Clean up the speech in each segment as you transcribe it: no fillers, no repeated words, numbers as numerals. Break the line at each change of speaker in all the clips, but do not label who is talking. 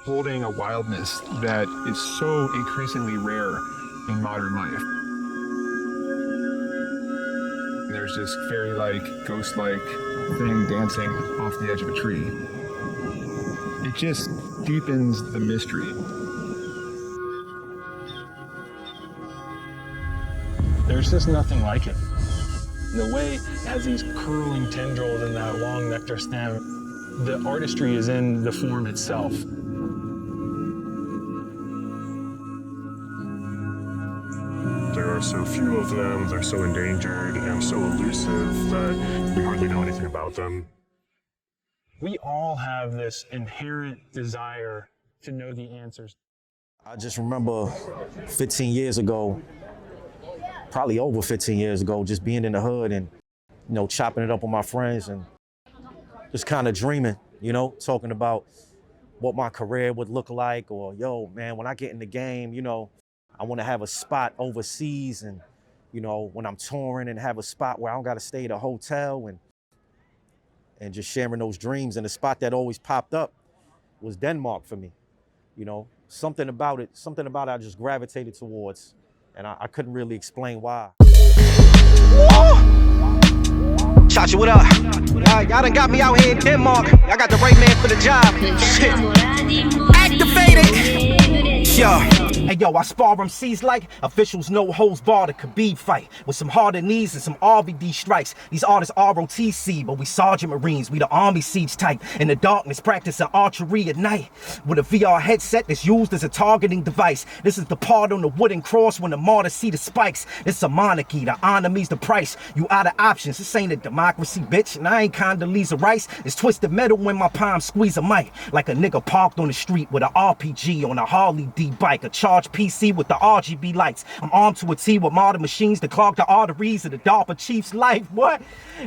holding a wildness that is so increasingly rare in modern life. There's this fairy-like, ghost-like thing dancing off the edge of a tree. It just deepens the mystery. There's just nothing like it. The way it has these curling tendrils and that long nectar stem, the artistry is in the form itself.
There are so few of them, they're so endangered and so elusive that we hardly know anything about them.
We all have this inherent desire to know the answers.
I just remember 15 years ago, probably over 15 years ago, just being in the hood and, you know, chopping it up with my friends and just kind of dreaming, you know, talking about what my career would look like, or, yo, man, when I get in the game, you know, I want to have a spot overseas, and, you know, when I'm touring, and have a spot where I don't got to stay at a hotel, and just sharing those dreams. And the spot that always popped up was Denmark for me. You know, something about it I just gravitated towards, and I couldn't really explain why.
Chacha, what up? Y'all done got me out here in Denmark. Y'all got the right man for the job. Activated! Yo. Hey yo, I spar MCs like officials no holds barred a Khabib fight with some harder knees and some RVD strikes. These artists ROTC, but we Sergeant Marines, we the Army siege type. In the darkness, practicing archery at night with a VR headset that's used as a targeting device. This is the part on the wooden cross when the martyrs see the spikes. It's a monarchy, the honor me's the price. You out of options, this ain't a democracy, bitch. And I ain't Condoleezza Rice. It's twisted metal when my palm squeeze a mic. Like a nigga parked on the street with an RPG on a Harley D bike, a charged PC with the RGB lights. I'm armed to a T with modern machines to clog the arteries of the DARPA chief's life. What?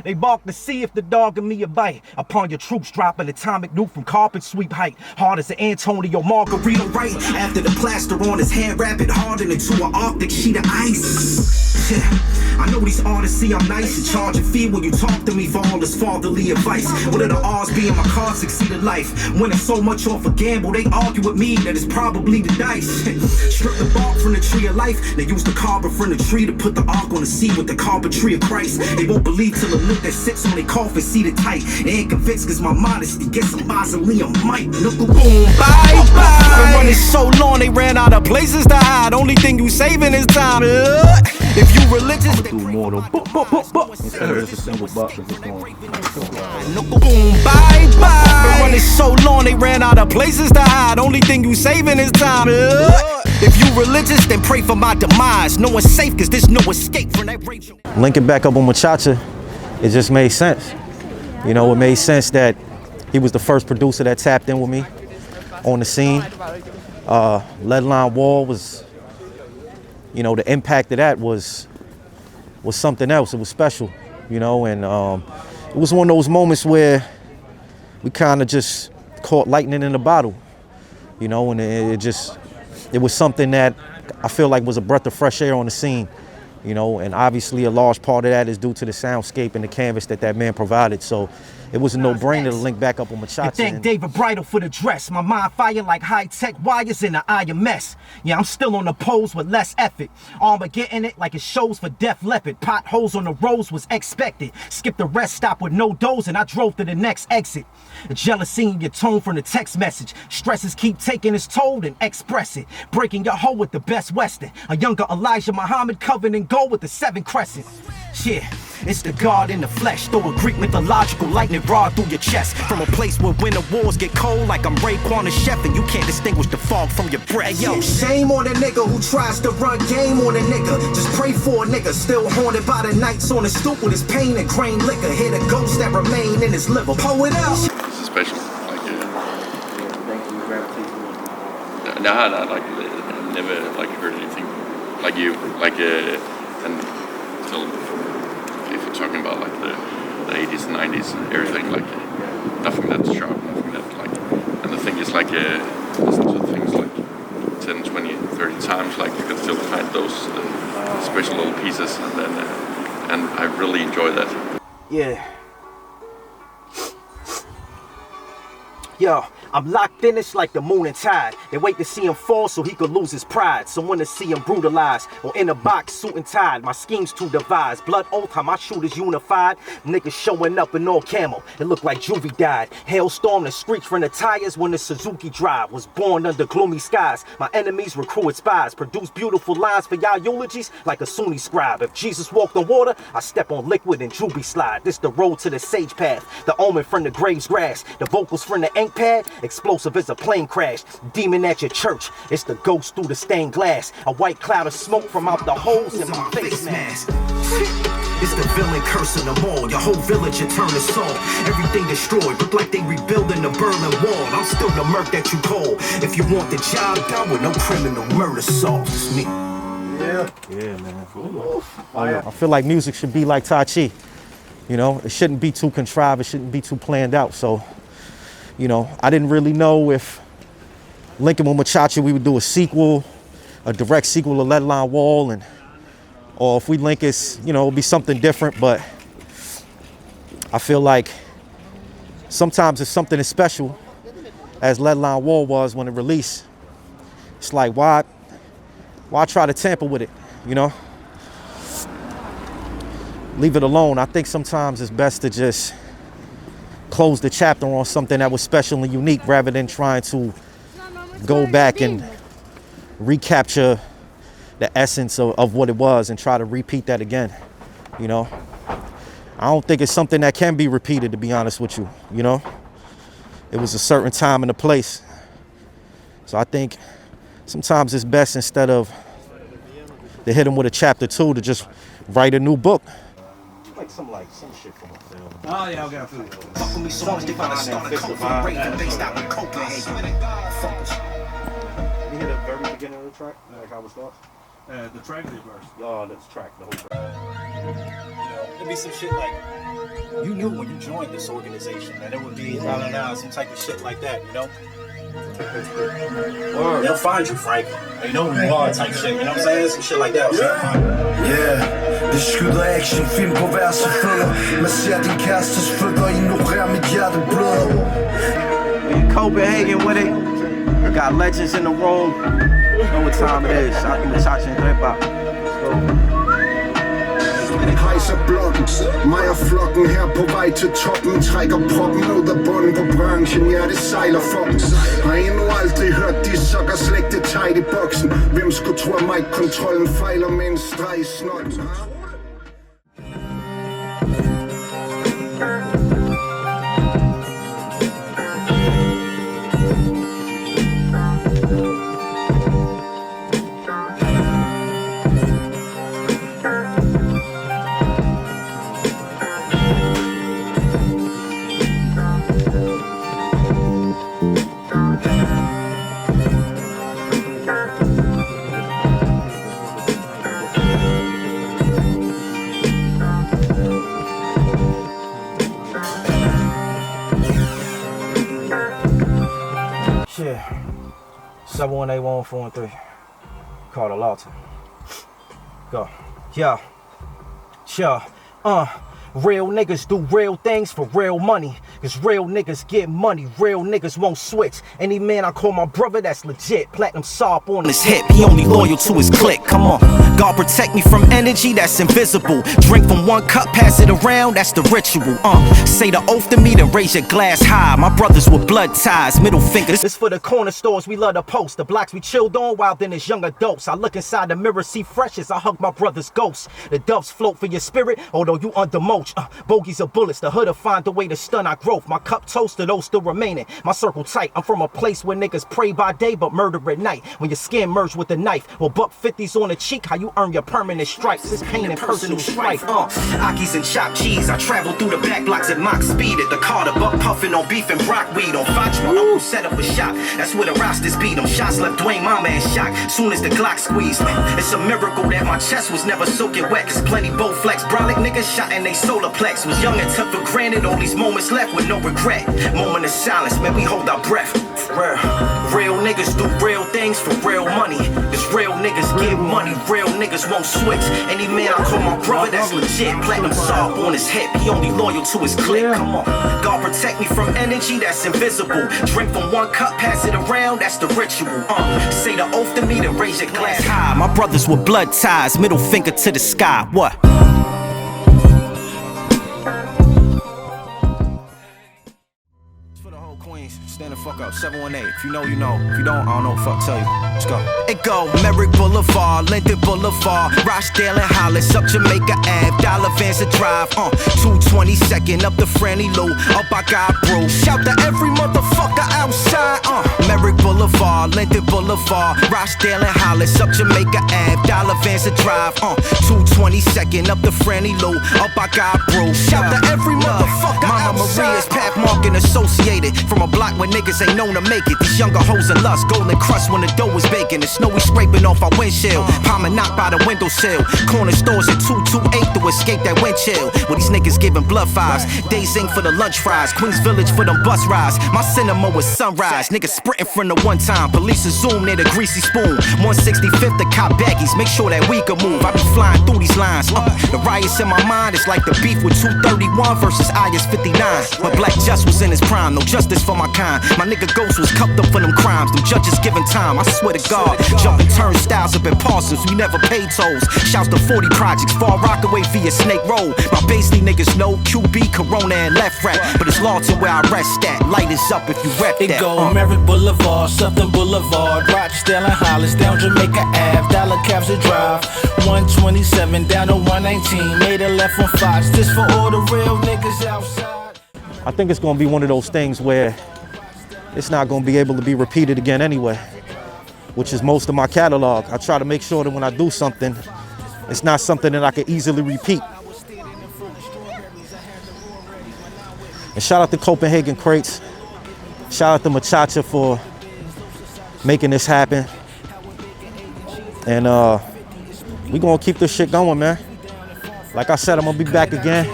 They bark to see if the dog give me a bite. Upon your troops drop an atomic nuke from carpet sweep height. Hard as an Antonio Margarito right. After the plaster on his hand, rapid hardened into an Arctic sheet of ice. Yeah. I know these artists see I'm nice and charge a fee when you talk to me for all this fatherly advice. What are the odds being my cards succeeded life? Winning so much off a gamble, they argue with me that it's probably the dice. Strip the bark from the tree of life. They use the carbon from the tree to put the ark on the sea with the carpentry of Christ. They won't believe till the look that sits on their coffin seated tight. They ain't convinced cause my modesty gets a mausoleum mic. Knuckle boom, bye bye. Been running so long they ran out of places to hide. Only thing you saving is time. If you religious,
do more though. Instead of just a single box of just going.
Knuckle boom, bye bye. Been running so long they ran out of places to hide. Only thing you saving is time. If you religious, then pray for my demise. No one's safe cause there's no escape from that Rachel.
Linking back up on Machacha, it just made sense. You know, it made sense that he was the first producer that tapped in with me on the scene. Leadline Wall was, you know, the impact of that was something else. It was special, you know, and it was one of those moments where we kind of just caught lightning in a bottle, you know, and it was something that I feel like was a breath of fresh air on the scene, you know, and obviously a large part of that is due to the soundscape and the canvas that man provided. So it was a no-brainer to link back up on Machacha.
Thank David Bridle for the dress. My mind fire like high-tech wires in the IMS. Yeah, I'm still on the pose with less effort. Armageddon it like it shows for Def Leppard. Potholes on the roads was expected. Skipped the rest stop with no doze and I drove to the next exit. The jealousy in your tone from the text message. Stresses keep taking its toll and express it. Breaking your hoe with the best Western. A younger Elijah Muhammad covered in gold with the 7 crescent. Yeah, it's the God in the flesh. Throw a Greek mythological lightning rod through your chest. From a place where winter wars get cold like I'm Raekwon the chef and you can't distinguish the fog from your breath. Yo, shame on a nigga who tries to run game on a nigga. Just pray for a nigga still haunted by the nights on the stoop with his pain and grain liquor. Hear the ghosts that remain in his liver. Pull it out.
It's special. Like, nah, like I never like heard anything like you, like and still if you're talking about like the 80s and 90s and everything, like nothing that's sharp, nothing that like, and the thing is like listen to things like 10, 20, 30 times, like you can still find those special little pieces, and then and I really enjoy that.
Yeah. Yo, I'm locked in, it's like the moon and tide. They wait to see him fall so he could lose his pride. Someone to see him brutalized or in a box, suit and tied. My scheme's to devise. Blood oath, how my shooters unified. Niggas showing up in all camo. It looked like Juvie died. Hailstorm that screeched from the tires when the Suzuki Drive was born under gloomy skies. My enemies recruited spies. Produce beautiful lines for y'all eulogies like a Sunni scribe. If Jesus walked on water, I step on liquid and Juvie slide. This the road to the sage path. The omen from the grave's grass. The vocals from the ink pad. Explosive as a plane crash. Demon at your church. It's the ghost through the stained glass. A white cloud of smoke from out the holes in my face mask.
It's the villain cursing them all. Your whole village you turn to salt. Everything destroyed. Look like they rebuilding the Berlin Wall. I'm still the murk that you call. If you want the job done with no criminal murder solved. It's me.
Yeah, man. I feel like music should be like Tai Chi. You know, it shouldn't be too contrived. It shouldn't be too planned out. So, you know, I didn't really know if linking with Muchacha, we would do a sequel, a direct sequel to Let Line Wall, or if we link it's, you know, it'll be something different. But I feel like sometimes it's something as special as Let Line Wall was when it released. It's like, why try to tamper with it, you know? Leave it alone. I think sometimes it's best to just close the chapter on something that was special and unique rather than trying to go back and recapture the essence of what it was and try to repeat that again, you know? I don't think it's something that can be repeated, to be honest with you, you know? It was a certain time and a place. So I think sometimes it's best, instead of to hit them with a chapter 2, to just write a new book.
Like some shit from a film.
Oh yeah, I got food.
Fuck with me so much they gotta start a cult for rating based out in Copenhagen. Fuckers.
You hear the very beginning of the track, like how it starts?
The track is verse.
Oh, that's track, the whole track.
It'd be some shit like, you knew when you joined this organization that it would be some type of shit like that, you know? They'll find you, Frank. They know who you are, type shit, you know what I'm saying? Some shit like that.
Det skyder actionfilm på vers og fødder. Man ser din kærestes fødder, ignorerer mit hjerte bløder.
In Copenhagen with it, got legends in the room. Know what time it is. Shout out to Muchacha and Hip-Hop.
Hejser blokken, mig og flokken her på vej til toppen. Trækker proppen ud af bunden på branchen, ja det sejler fucken. Har endnu aldrig hørt de sokker slægte tight i boksen. Hvem skulle tro at mic-kontrollen fejler med en streg i snotten?
Shit. 7181413. Call the law. Go. Yeah. Sure. Real niggas do real things for real money. Cause real niggas get money, real niggas won't switch. Any man I call my brother, that's legit. Platinum Saab on his hip, he only loyal to his clique. Come on, God protect me from energy that's invisible. Drink from one cup, pass it around, that's the ritual. Say the oath to me, then raise your glass high. My brothers with blood ties, middle fingers. This for the corner stores we love to post. The blocks we chilled on while then as young adults. I look inside the mirror, see fresh as I hug my brother's ghost. The doves float for your spirit, although you under mulch. Bogeys of bullets, the hood'll find a way to stun our growth. My cup toasted, those still remaining. My circle tight, I'm from a place where niggas pray by day but murder at night. When your skin merged with the knife, well buck 50s on the cheek, how you earn your permanent stripes. It's pain and personal strife. Akis and chopped cheese, I travel through the back blocks at mock speed. At the Carter, buck puffing on beef and brockweed. On Foch, my uncle set up a shop. That's where the rosters beat them. Shots left Dwayne Mama in shock. Soon as the Glock squeezed. It's a miracle that my chest was never soaking wet. Cause plenty Bowflex, brolic niggas shot in they solarplex. Was young and took for granted all these moments left with no regret. Moment of silence, man, we hold our breath.
Real niggas do real things for real money. Cause real niggas get money, real niggas won't switch. Any man I call my brother, that's legit. Platinum sob on his hip, he only loyal to his clique. Come on, God protect me from energy that's invisible. Drink from one cup, pass it around, that's the ritual. Say the oath to me, then raise your glass high. My brothers with blood ties, middle finger to the sky. What? Stand the fuck up, 718. If you know, you know. If you don't, I don't know what the fuck to tell you. Let's go. It go Merrick Boulevard, Linden Boulevard, Rochdale and Hollis, up Jamaica Ave, Dollar Vans Drive, 222nd up the Franny Lou, up I got Brew. Shout to every motherfucker outside, Merrick Boulevard, Linden Boulevard, Rochdale and Hollis, up Jamaica Ave, Dollar Vans Drive, 222nd up the Franny Lou, up I got Brew. Shout to every motherfucker outside. Mama Maria's Pathmark and Associated, from a block where niggas ain't known to make it. These younger hoes and lust, golden crust when the dough was baking. The snow we scraping off our windshield, palmer knocked by the windowsill. Corner stores at 228 to escape that wind chill. Well, these niggas giving blood vibes. They sing for the lunch fries, Queens Village for them bus rides. My cinema was sunrise, niggas sprinting from the one time. Police is zoom near the greasy spoon. 165th the cop baggies, make sure that we can move. I be flying through these lines. The riots in my mind is like the beef with 231 versus IS 59. When Black Just was in his prime, no justice for my kind. My nigga Ghost was cuffed up for them crimes. Them judges giving time, I swear to God. Jumping turnstiles up in Parsons, we never paid tolls. Shouts to 40 projects, Far Rockaway via Snake Road. My Basley niggas know QB, Corona and left rack. But it's Lawton where I rest at. Light is up if you rep that.
It go Merrick Boulevard, Sutton Boulevard, Rochdale and Hollis, down Jamaica Ave, Dollar Capture Drive, 127 down to 119. Made a left on Fox. This for all the real niggas outside.
I think it's gonna be one of those things where it's not gonna be able to be repeated again anyway, which is most of my catalog. I try to make sure that when I do something, it's not something that I can easily repeat. And shout out to Copenhagen Crates. Shout out to Machacha for making this happen. And we gonna keep this shit going, man. Like I said, I'm gonna be back again.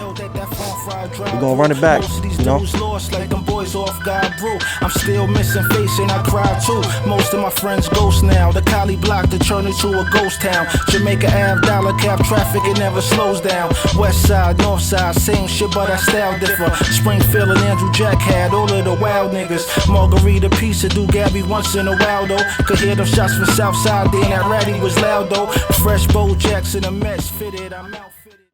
We're gonna run it back, you know?
Like them boys off God brew. I'm still missing face and I cry too. Most of my friends ghost now. The Cali block to turn into a ghost town. Jamaica Ave, Dollar Cap traffic, it never slows down. West side, north side, same shit but our style different. Springfield and Andrew Jack had all of the wild niggas. Margarita pizza do Gabby once in a while though. Could hear them shots from South Side, then that ratty was loud though. Fresh Bo Jackson, the Mets fitted, I'm outfitted.